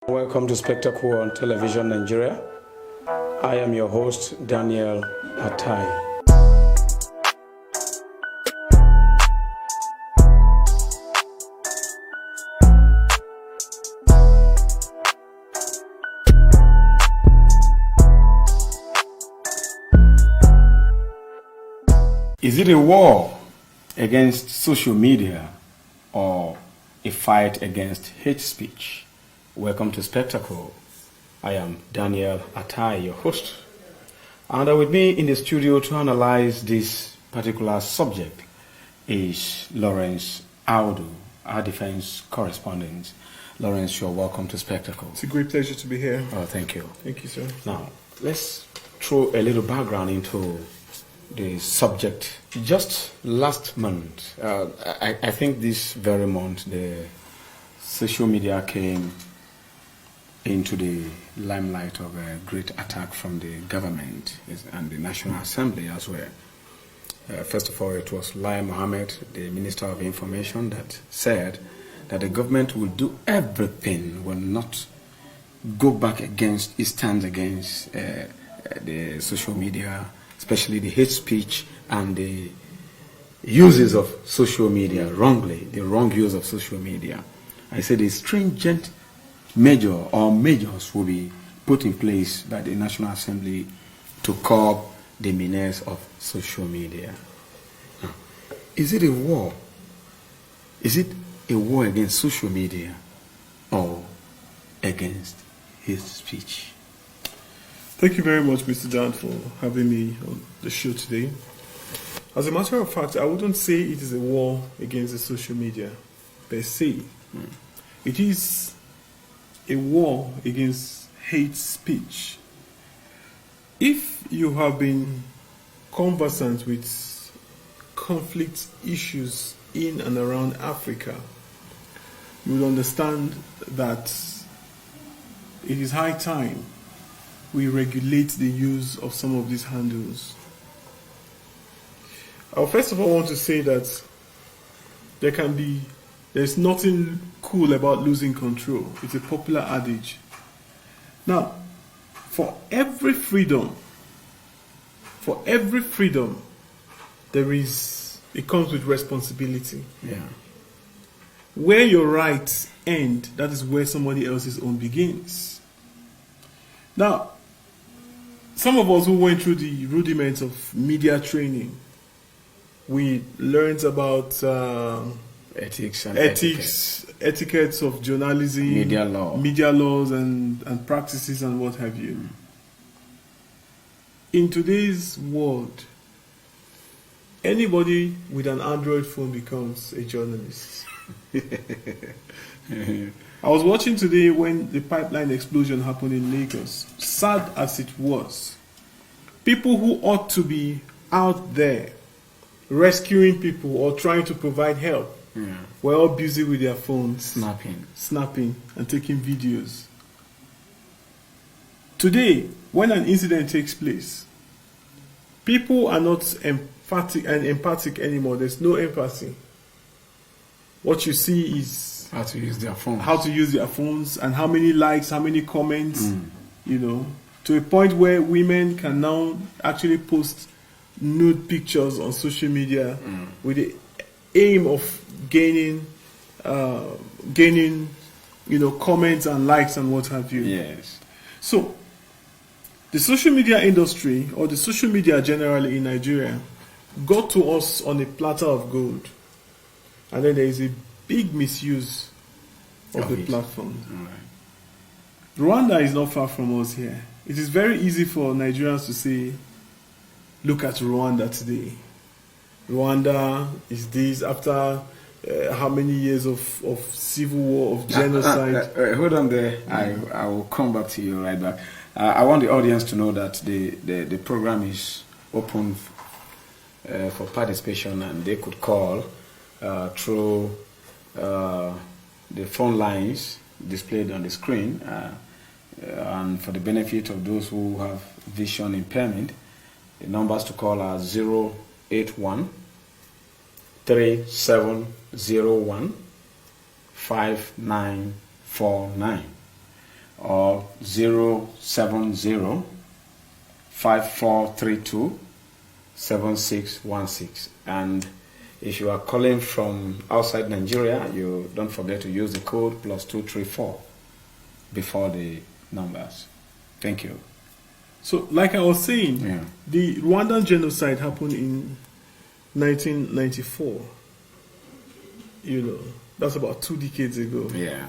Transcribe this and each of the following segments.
Welcome to Spectacle on Television Nigeria. I am your host, Daniel Atai. Is it a war against social media or a fight against hate speech? Welcome to Spectacle. I am Daniel Atai, your host. And with me in the studio to analyze this particular subject is Lawrence Audu, our defense correspondent. Lawrence, you're welcome to Spectacle. It's a great pleasure to be here. Oh, thank you. Thank you, sir. Now, let's throw a little background into the subject. Just last month, I think this very month, the social media came into the limelight of a great attack from the government and the National Assembly as well. First of all, it was Lai Mohammed, the Minister of Information, that said that the government will do everything, will not go back against its stance against the social media, especially the hate speech and the uses of social media wrongly, the wrong use of social media. I said a stringent measure or measures will be put in place by the National Assembly to curb the menace of social media. Now, is it a war? Is it a war against social media or against hate speech? Thank you very much, Mr. Dan, for having me on the show today. As a matter of fact, I wouldn't say it is a war against the social media per se. It is a war against hate speech. If you have been conversant with conflict issues in and around Africa, you will understand that it is high time we regulate the use of some of these handles. First of all, I want to say that there's nothing cool about losing control. It's a popular adage. Now, for every freedom, it comes with responsibility. Yeah. Where your rights end, that is where somebody else's own begins. Now, some of us who went through the rudiments of media training, we learned about etiquettes of journalism, media laws and practices and what have you. In today's world, anybody with an Android phone becomes a journalist. I was watching today when the pipeline explosion happened in Lagos. Sad as it was, people who ought to be out there rescuing people or trying to provide help were all busy with their phones, snapping and taking videos. Today, when an incident takes place, people are not empathic anymore. There's no empathy. What you see is how to use their phones and how many likes, how many comments, to a point where women can now actually post nude pictures on social media with the aim of gaining comments and likes and what have you. Yes. So the social media industry, or the social media generally in Nigeria, got to us on a platter of gold, and then there is a big misuse of the platform. Right. Rwanda is not far from us here. It is very easy for Nigerians to say, look at Rwanda today. Rwanda is this after how many years of civil war, of genocide. Hold on there. I will come back to you right back. I want the audience to know that the program is open for participation, and they could call through the phone lines displayed on the screen. And for the benefit of those who have vision impairment, the numbers to call are 081 3701 5949. or 070 5432 7616. And if you are calling from outside Nigeria, you don't forget to use the code +234 before the numbers. Thank you. So, like I was saying, Yeah. the Rwandan genocide happened in 1994. You know, that's about 2 decades ago. Yeah.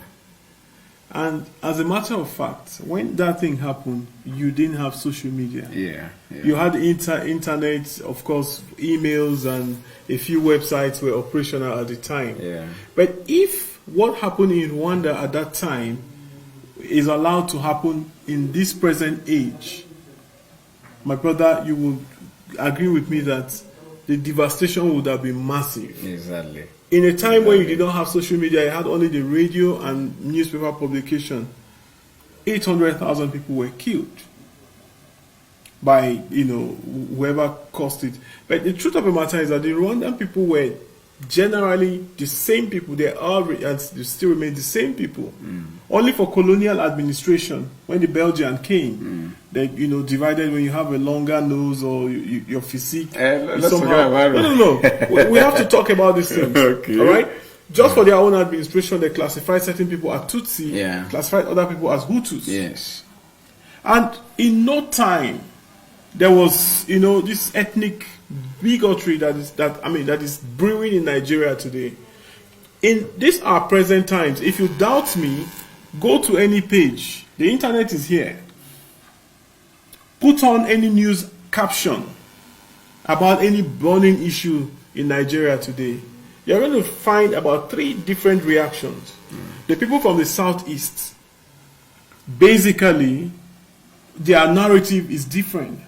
And as a matter of fact, when that thing happened, you didn't have social media. Yeah. Yeah. You had internet, of course, emails, and a few websites were operational at the time. Yeah. But if what happened in Rwanda at that time is allowed to happen in this present age, my brother, you will agree with me that the devastation would have been massive. Exactly. In a time when you did not have social media, you had only the radio and newspaper publication, 800,000 people were killed by, whoever caused it. But the truth of the matter is that the Rwandan people were generally the same people. They are and they still remain the same people. Only for colonial administration, when the Belgian came, they divided when you have a longer nose or your physique. Let's somehow. forget about it. No. We have to talk about these things. Okay. All right. Just for their own administration, they classified certain people as Tutsi, Yeah. classified other people as Hutus. Yes. And in no time, there was, this ethnic bigotry that is brewing in Nigeria today. In these are present times. If you doubt me, go to any page. The internet is here. Put on any news caption about any burning issue in Nigeria today. You're going to find about 3 different reactions. The people from the southeast, basically, their narrative is different.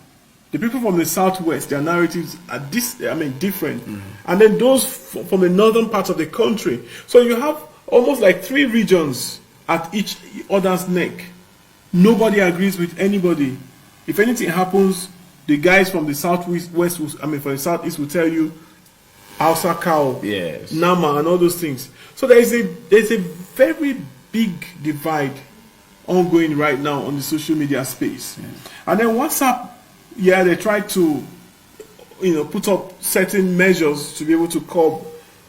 The people from the southwest, their narratives are different. And then those from the northern part of the country. So you have almost like 3 regions at each other's neck. Nobody agrees with anybody. If anything happens, the guys from the southwest, from the southeast will tell you Hausa cow, Yes. Nama, and all those things. So there's a very big divide ongoing right now on the social media space. And then WhatsApp, they try to, put up certain measures to be able to curb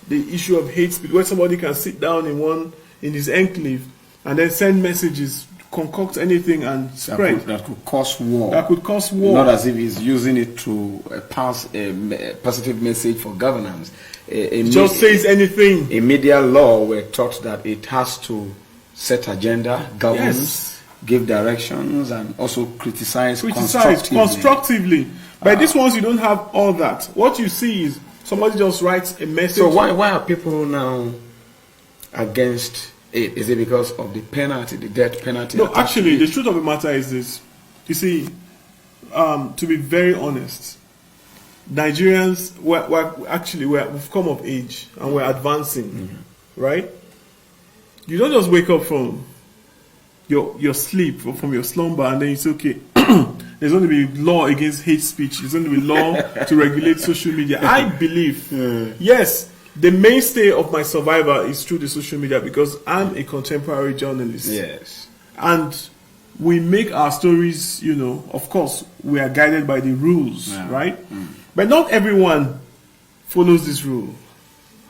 the issue of hate speech, where somebody can sit down in his enclave and then send messages, concoct anything and spread. That could cause war. That could cause war. Not as if he's using it to pass a positive message for governance. Just says anything. In media law, we're taught that it has to set agenda, govern, give directions, and also criticize constructively. But these ones, you don't have all that. What you see is somebody just writes a message. So why are people now against it? Is it because of the penalty, the death penalty? No, actually, the truth of the matter is this. You see, to be very honest, Nigerians, we've come of age and we're advancing, right? You don't just wake up from your sleep or from your slumber and then it's okay. There's going to be law against hate speech. There's going to be law to regulate social media. I believe, yes, the mainstay of my survival is through the social media because I'm a contemporary journalist. Yes. And we make our stories, of course, we are guided by the rules, right? But not everyone follows this rule.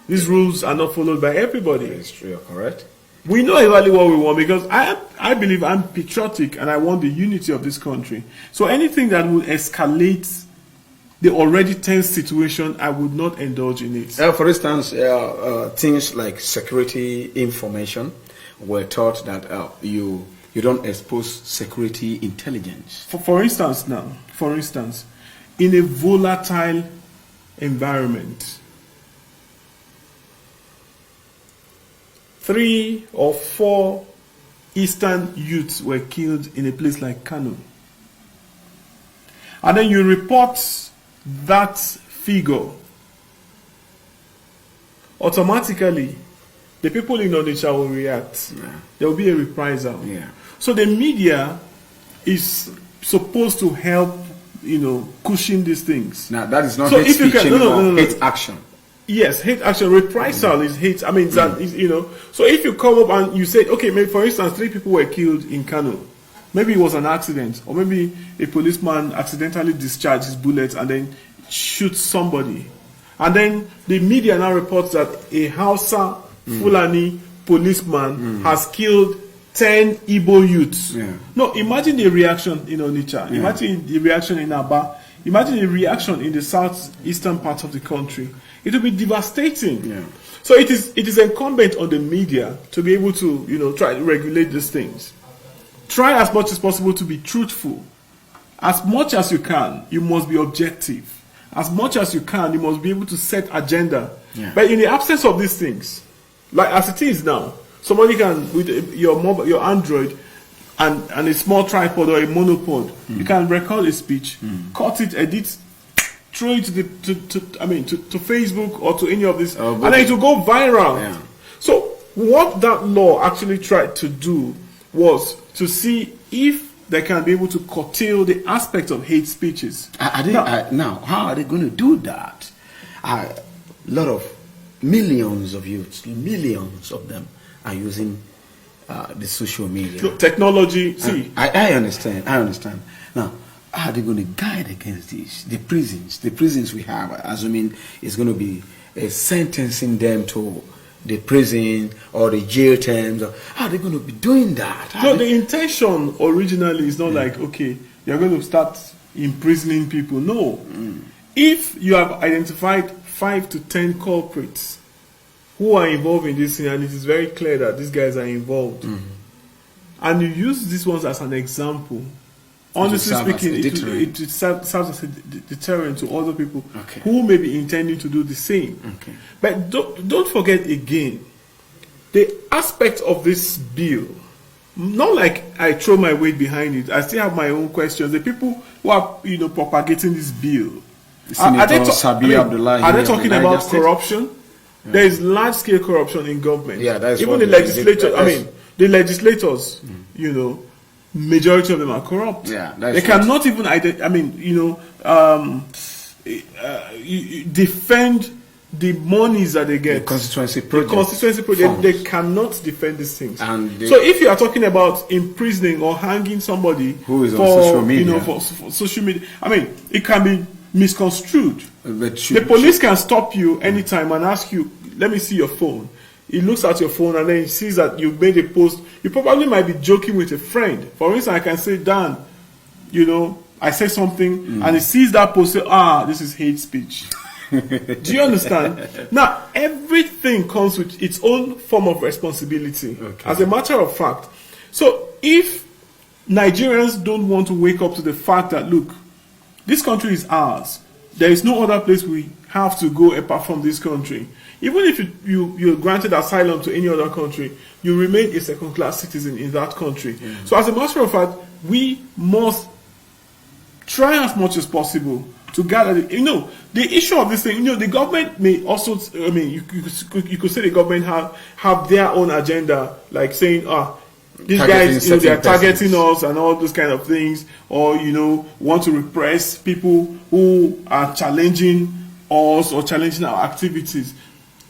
These rules are not followed by everybody. It's true, you're correct. We know exactly what we want because I believe I'm patriotic and I want the unity of this country. So anything that would escalate the already tense situation, I would not indulge in it. For instance, things like security information, we're taught that you don't expose security intelligence. For instance, in a volatile environment, 3 or 4 Eastern youths were killed in a place like Kano. And then you report that figure. Automatically, the people in Onitsha will react. There will be a reprisal. So the media is supposed to help, cushion these things. Now, that is not hate speech anymore, hate action. Yes, hate action, reprisal is hate. I mean, that is, you know. So if you come up and you say, okay, maybe for instance, 3 people were killed in Kano. Maybe it was an accident, or maybe a policeman accidentally discharged his bullet and then shoots somebody. And then the media now reports that a Hausa Fulani policeman has killed 10 Igbo youths. Yeah. No, imagine the reaction in Onitsha. Yeah. Imagine the reaction in Aba. Imagine the reaction in the southeastern part of the country. It will be devastating. Yeah. So it is incumbent on the media to be able to, you know, try to regulate these things. Try as much as possible to be truthful. As much as you can, you must be objective. As much as you can, you must be able to set agenda. Yeah. But in the absence of these things, like as it is now, somebody can, with your mobile, your Android, and a small tripod or a monopod, you can record a speech, cut it, edit, throw it to Facebook or to any of this, and then it will go viral. Yeah. So what that law actually tried to do was to see if they can be able to curtail the aspect of hate speeches. Now, how are they going to do that? A lot of millions of youths, millions of them are using the social media. Look, technology, see. I understand. Now, how are they going to guide against this? The prisons we have, assuming it's going to be sentencing them to the prison or the jail terms. How are they going to be doing that? The intention originally is not like, okay, you're going to start imprisoning people. No. If you have identified 5 to 10 culprits who are involved in this thing, and it is very clear that these guys are involved, and you use these ones as an example, honestly speaking, it serves as a deterrent to other people who may be intending to do the same. Okay. But don't forget again, the aspect of this bill, not like I throw my weight behind it. I still have my own questions. The people who are, you know, propagating this bill, are they talking about corruption? Yeah. There is large-scale corruption in government. Yeah, that's even the legislators. The legislators, you know, majority of them are corrupt. Yeah, they cannot even defend the monies that they get. The constituency project. They cannot defend these things. And so if you are talking about imprisoning or hanging somebody who is on social media, you know, for social media, I mean, it can be misconstrued. The police can stop you anytime and ask you, let me see your phone. He looks at your phone and then he sees that you've made a post. You probably might be joking with a friend. For instance, I can say, Dan, you know, I say something and he sees that post, say, this is hate speech. Do you understand? Now, everything comes with its own form of responsibility. Okay. As a matter of fact. So if Nigerians don't want to wake up to the fact that, look, this country is ours. There is no other place we have to go apart from this country. Even if you're granted asylum to any other country, you remain a second-class citizen in that country. So as a matter of fact, we must try as much as possible to gather, the issue of this thing, the government may also, you could say the government have their own agenda, like saying, these guys, they are targeting us and all those kind of things, or, want to repress people who are challenging us or challenging our activities.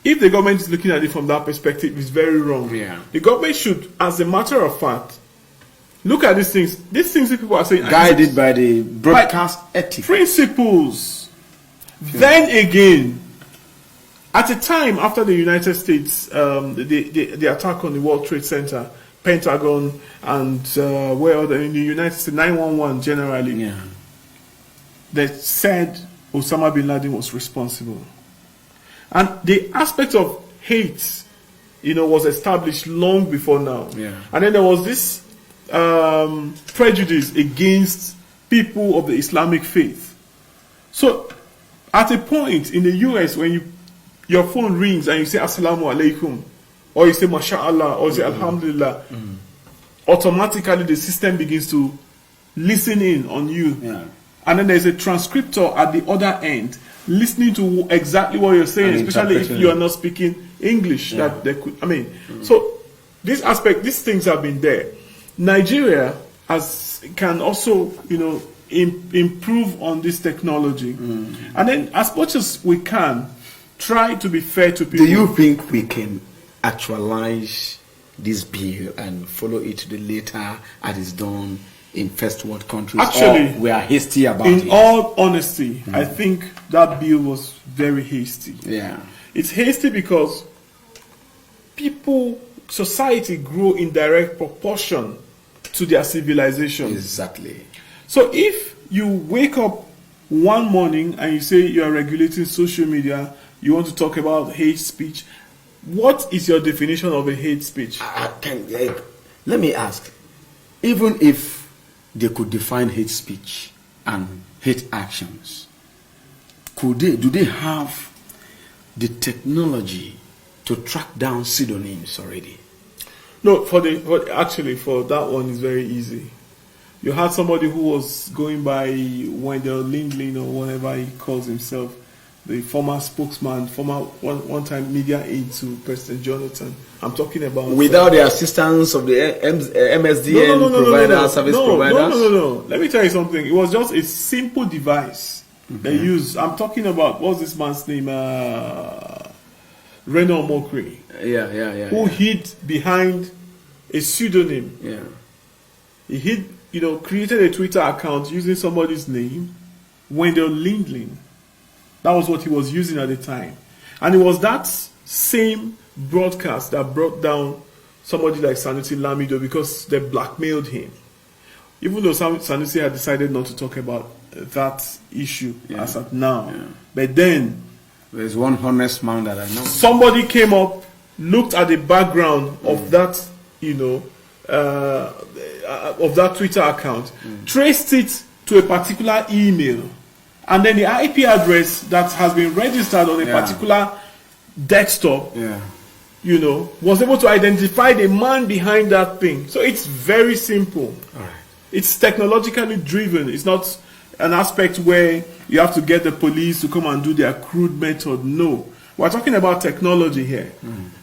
If the government is looking at it from that perspective, it's very wrong. Yeah. The government should, as a matter of fact, look at these things. These things that people are saying, guided by the broadcast ethics principles. Yeah. Then again, at a time after the United States, the attack on the World Trade Center, Pentagon, and in the United States, 911 generally, they said Osama bin Laden was responsible. And the aspect of hate, was established long before now. Yeah. And then there was this prejudice against people of the Islamic faith. So, at a point in the US, when your phone rings and you say Assalamu alaikum, or you say MashaAllah, or you say Alhamdulillah, automatically the system begins to listen in on you. Yeah. And then there's a transcriptor at the other end listening to exactly what you're saying, especially if you are not speaking English. Yeah. That they could, so this aspect, these things have been there. Nigeria can also, improve on this technology, and then as much as we can, try to be fair to people. Do you think we can actualize this bill and follow it to the letter as it's done in first world countries? Actually, or we are hasty about in it? all honesty, I think that bill was very hasty. Yeah. It's hasty because society grew in direct proportion to their civilization. Exactly. So if you wake up one morning and you say you are regulating social media, you want to talk about hate speech, what is your definition of a hate speech? Let me ask, even if they could define hate speech and hate actions, do they have the technology to track down pseudonyms already? No, actually for that one is very easy. You had somebody who was going by Wendell Lindley or whatever he calls himself, the former spokesman, one-time media aide to President Jonathan. I'm talking about without the assistance of the MSDN service providers. No. Let me tell you something. It was just a simple device they used. I'm talking about, what's this man's name? Reno Mokri. Yeah. Who hid behind a pseudonym. Yeah. He hid, created a Twitter account using somebody's name, Wendell Lindley. That was what he was using at the time. And it was that same broadcast that brought down somebody like Sanusi Lamido because they blackmailed him. Even though Sanusi had decided not to talk about that issue as of now. Yeah. But then, there's one honest man that I know. Somebody came up, looked at the background of that, of that Twitter account, traced it to a particular email, and then the IP address that has been registered on a particular desktop, was able to identify the man behind that thing. So it's very simple. All right. It's technologically driven. It's not an aspect where you have to get the police to come and do their crude method. No. We're talking about technology here.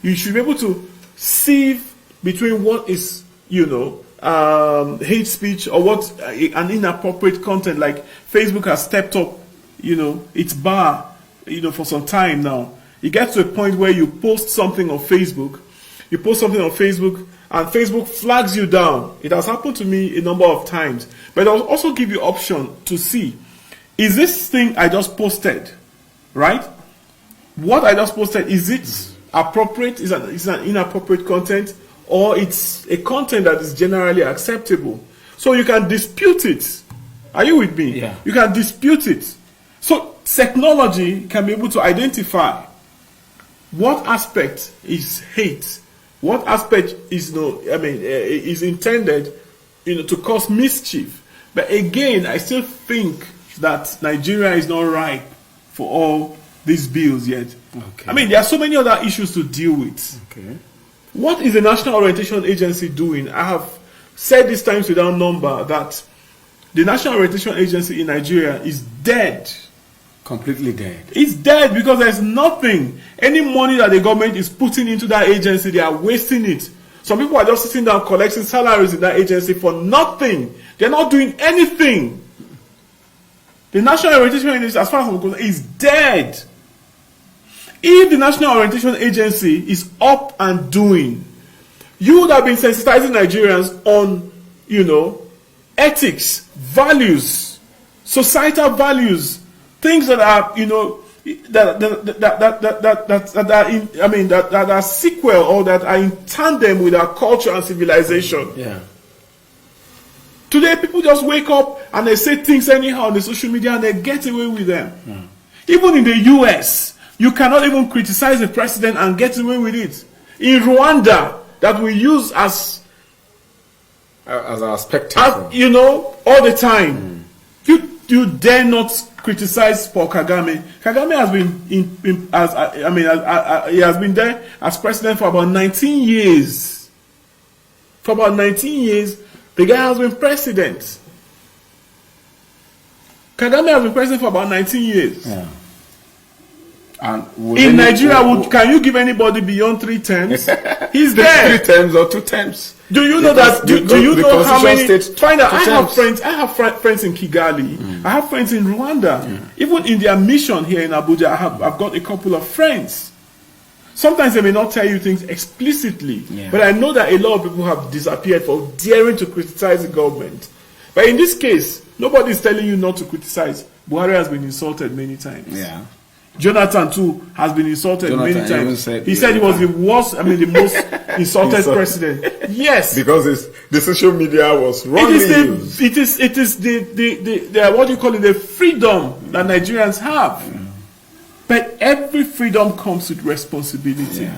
You should be able to sieve between what is, hate speech or what an inappropriate content. Like Facebook has stepped up, its bar, for some time now. You get to a point where you post something on Facebook, and Facebook flags you down. It has happened to me a number of times. But I'll also give you option to see, is this thing I just posted, right? What I just posted, is it appropriate? Is it an inappropriate content? Or it's a content that is generally acceptable? So you can dispute it. Are you with me? Yeah. You can dispute it. So technology can be able to identify what aspect is hate, what aspect is is intended, to cause mischief. But again, I still think that Nigeria is not ripe for all these bills yet. Okay. There are so many other issues to deal with. Okay. What is the National Orientation Agency doing? I have said this times without number that the National Orientation Agency in Nigeria is dead. Completely dead. It's dead because there's nothing. Any money that the government is putting into that agency, they are wasting it. Some people are just sitting down collecting salaries in that agency for nothing. They're not doing anything. The National Orientation Agency, as far as I'm concerned, is dead. If the National Orientation Agency is up and doing, you would have been sensitizing Nigerians on, ethics, values, societal values, things that are, that are sequel or that are in tandem with our culture and civilization. Yeah. Today, people just wake up and they say things anyhow on the social media and they get away with them. Even in the US, you cannot even criticize the president and get away with it. In Rwanda, that we use as our spectacle, all the time. You dare not criticize Paul Kagame. Kagame has been he has been there as president for about 19 years. For about 19 years, the guy has been president. Kagame has been president for about 19 years. Yeah. And in Nigeria, can you give anybody beyond 3 terms? He's there. 3 terms or 2 terms. Do you know that? Do you the know how Constitution many? states Find out. I two have terms. friends. I have friends in Kigali. I have friends in Rwanda. Even in their mission here in Abuja, I've got a couple of friends. Sometimes they may not tell you things explicitly, but I know that a lot of people have disappeared for daring to criticize the government. But in this case, nobody is telling you not to criticize. Buhari has been insulted many times. Yeah. Jonathan too has been insulted many times. He said he was the worst, the most insulted president. Yes, because the social media was wrongly used. It is the what do you call it? The freedom that Nigerians have. But every freedom comes with responsibility.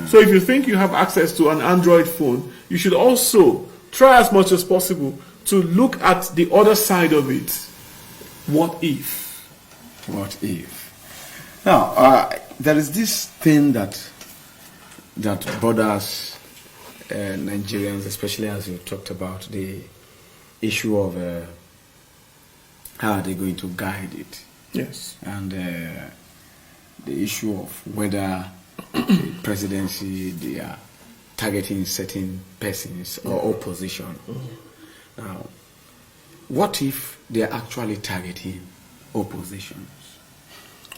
So if you think you have access to an Android phone, you should also try as much as possible to look at the other side of it. What if? What if? Now, there is this thing that bothers Nigerians, especially as you talked about the issue of how are they going to guide it. Yes. And the issue of whether the presidency, they are targeting certain persons or opposition. Now, what if they are actually targeting oppositions?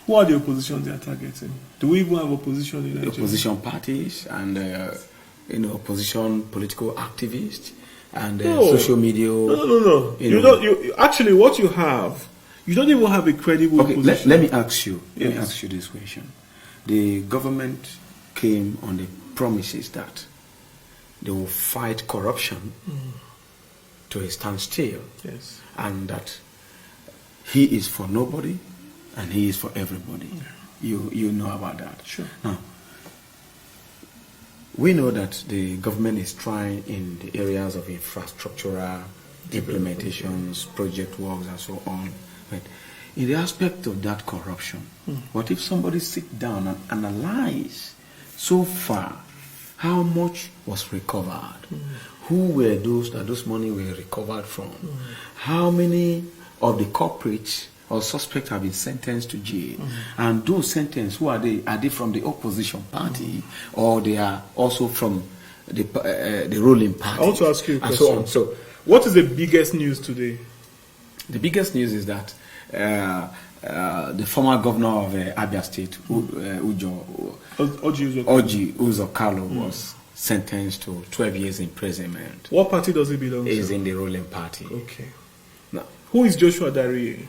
Who are the opposition they are targeting? Do we even have opposition in Nigeria? Opposition parties and opposition political activists and social media. No. You don't. Actually, what you have, you don't even have a credible opposition. Let me ask you. Let me ask you this question. The government came on the promises that they will fight corruption to a standstill, and that he is for nobody and he is for everybody. You know about that. Sure. Now, we know that the government is trying in the areas of infrastructural implementations, project works, and so on. But in the aspect of that corruption, what if somebody sit down and analyze so far how much was recovered? Who were those that those money were recovered from? How many of the culprits or suspects have been sentenced to jail? And those sentenced, who are they? Are they from the opposition party, or they are also from the ruling party? I want to ask you a question. So on. So, what is the biggest news today? The biggest news is that the former governor of Abia State, Oji Uzokalo, was sentenced to 12 years imprisonment. What party does he belong to? He's in the ruling party. Okay. Now, who is Joshua Darie?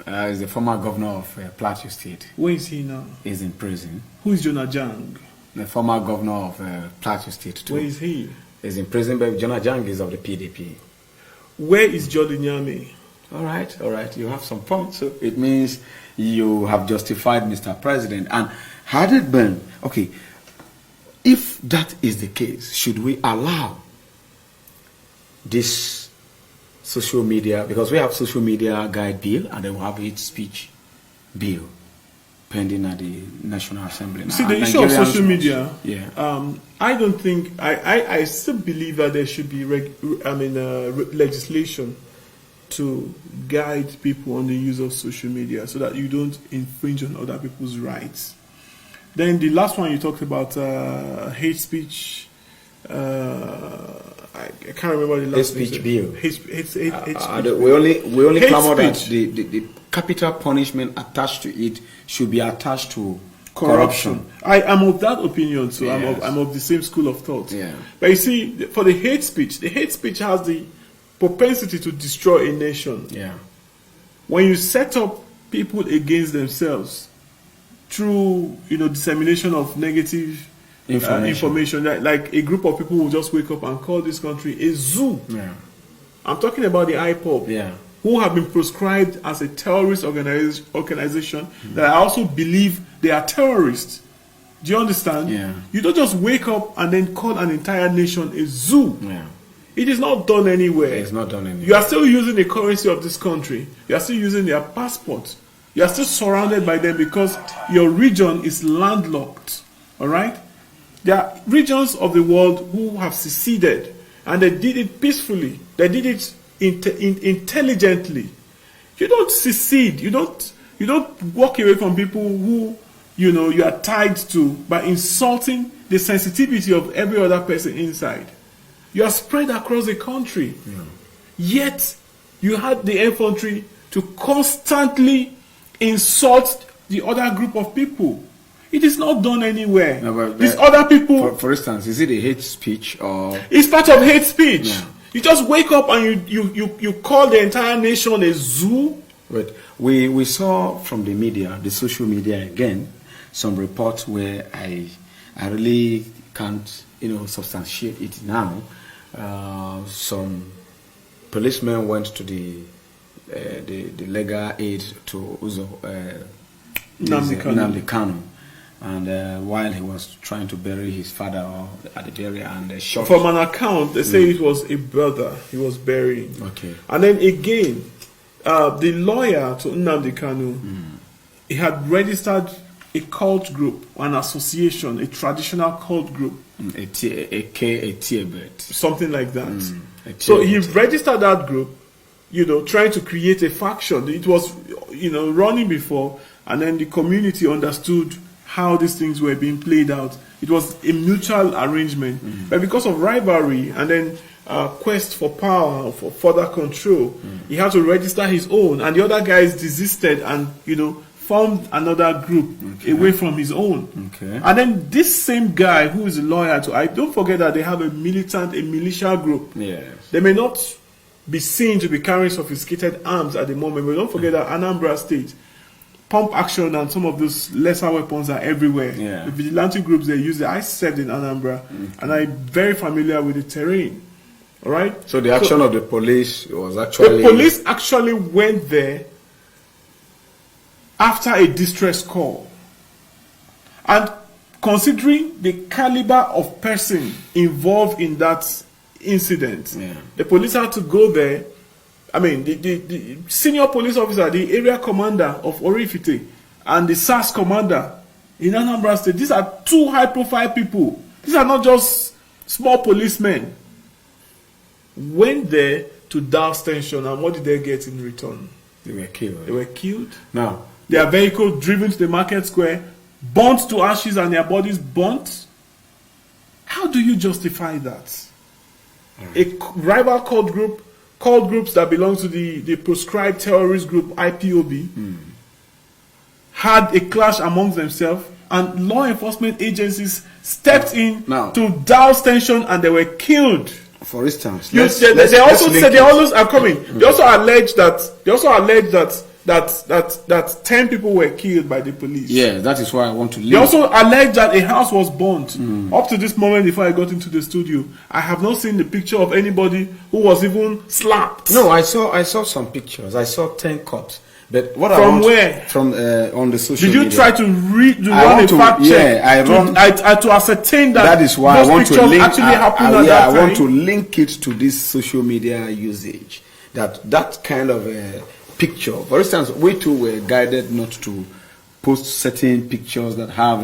He's the former governor of Plateau State. Where is he now? He's in prison. Who is Jonah Jang? The former governor of Plateau State too. Where is he? He's in prison, but Jonah Jang is of the PDP. Where is Jolly Nyame? All right. You have some points. So it means you have justified Mr. President. And had it been, okay, if that is the case, should we allow this social media, because we have social media guide bill and then we have hate speech bill pending at the National Assembly. See, the issue of social media, yeah. I don't think, I still believe that there should be legislation to guide people on the use of social media so that you don't infringe on other people's rights. Then the last one you talked about, hate speech. I can't remember the last hate speech bill. Hate speech. We only clamor that the capital punishment attached to it should be attached to corruption. I am of that opinion, so yes. I'm of the same school of thought. Yeah. But you see, for the hate speech has the propensity to destroy a nation. Yeah. When you set up people against themselves through dissemination of negative information, like a group of people will just wake up and call this country a zoo. Yeah. I'm talking about the IPOB, yeah, who have been proscribed as a terrorist organization that I also believe they are terrorists. Do you understand? Yeah. You don't just wake up and then call an entire nation a zoo. Yeah. It is not done anywhere. It's not done anywhere. You are still using the currency of this country. You are still using their passport. You are still surrounded by them because your region is landlocked. All right? There are regions of the world who have seceded, and they did it peacefully. They did it intelligently. You don't secede. You don't walk away from people who you are tied to by insulting the sensitivity of every other person inside. You are spread across the country. Yeah. Yet, you had the infantry to constantly insult the other group of people. It is not done anywhere. No, but These other people... For instance, is it a hate speech or... It's part of hate speech. Yeah. You just wake up and you call the entire nation a zoo. But we saw from the media, the social media again, some reports where I really can't, substantiate it now. Some policemen went to the legal aid to Uzo Nnamdi Kanu, and while he was trying to bury his father at the burial, and they shot. From an account, they say it was a brother he was burying. Okay. And then again, the lawyer to Nnamdi Kanu, he had registered a cult group, an association, a traditional cult group. A Tiebet. Something like that. So he registered that group, trying to create a faction. It was, running before, and then the community understood how these things were being played out. It was a mutual arrangement. But because of rivalry and then quest for power, for further control, he had to register his own, and the other guys desisted and, formed another group away from his own. Okay. And then this same guy who is a lawyer to, I don't forget that they have a militia group. Yes. They may not be seen to be carrying sophisticated arms at the moment, but don't forget that Anambra State, pump action and some of those lesser weapons are everywhere. Yeah. The vigilante groups, they use it. I served in Anambra, and I'm very familiar with the terrain. All right? So the action of the police was actually... The police actually went there after a distress call. And considering the caliber of person involved in that incident, the police had to go there. I mean, the senior police officer, the area commander of Orifite, and the SAS commander in Anambra State, these are two high-profile people. These are not just small policemen. Went there to douse tension, and what did they get in return? They were killed. They were killed. Now, their vehicle driven to the market square, burnt to ashes, and their bodies burnt. How do you justify that? A rival cult groups that belong to the proscribed terrorist group IPOB, had a clash amongst themselves, and law enforcement agencies stepped in to douse tension, and they were killed. For instance, they also allege that 10 people were killed by the police. Yeah, that is why I want to leave. They also allege that a house was burnt. Up to this moment, before I got into the studio, I have not seen the picture of anybody who was even slapped. No, I saw some pictures. I saw 10 cops. But what where? From on the social media. Did you try to run a fact check? To ascertain that is why I want to link. I want to link it to this social media usage. That kind of picture. For instance, we too were guided not to post certain pictures that have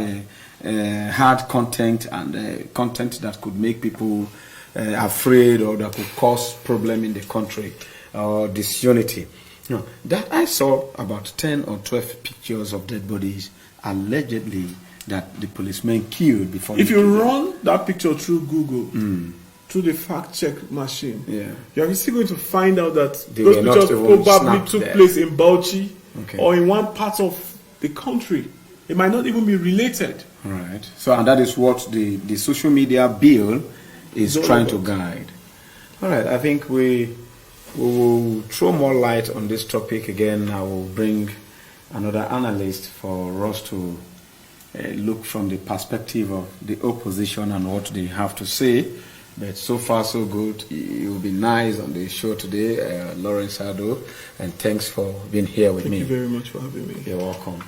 hard content and content that could make people afraid or that could cause problem in the country or disunity. No, that I saw about 10 or 12 pictures of dead bodies allegedly that the policemen killed before. If you run that picture through Google, through the fact check machine, you're still going to find out that those pictures probably took place in Bauchi or in one part of the country. It might not even be related. Right. So, and that is what the social media bill is trying to guide. All right. I think we will throw more light on this topic again. I will bring another analyst for us to look from the perspective of the opposition and what they have to say. But so far, so good. It will be nice on the show today, Lawrence Ado, and thanks for being here with me. Thank you very much for having me. You're welcome.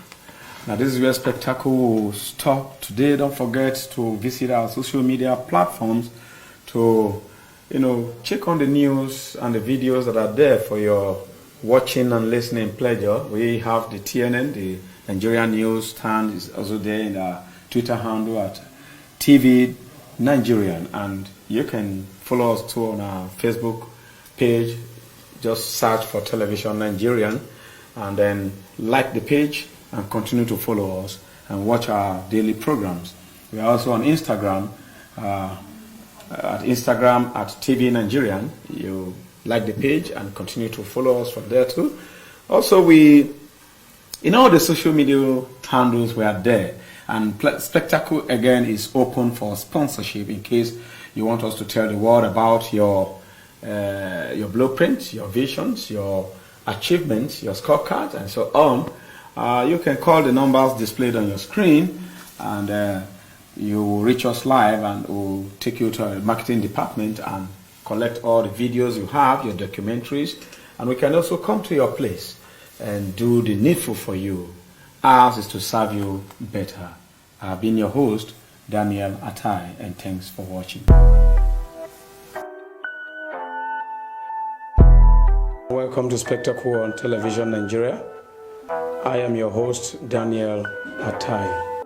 Now, this is where Spectacle will stop today. Don't forget to visit our social media platforms to check on the news and the videos that are there for your watching and listening pleasure. We have the TNN, the Nigerian news stand is also there in our Twitter handle at TV Nigerian, and you can follow us too on our Facebook page. Just search for Television Nigerian and then like the page and continue to follow us and watch our daily programs. We are also on Instagram at Instagram at TV Nigerian. You like the page and continue to follow us from there too. Also, in all the social media handles, we are there. And Spectacle, again, is open for sponsorship in case you want us to tell the world about your blueprint, your visions, your achievements, your scorecards, and so on. You can call the numbers displayed on your screen, and you will reach us live, and we'll take you to our marketing department and collect all the videos you have, your documentaries, and we can also come to your place and do the needful for you. Ours is to serve you better. I've been your host, Daniel Atai, and thanks for watching. Welcome to Spectacle on Television Nigeria. I am your host, Daniel Atai.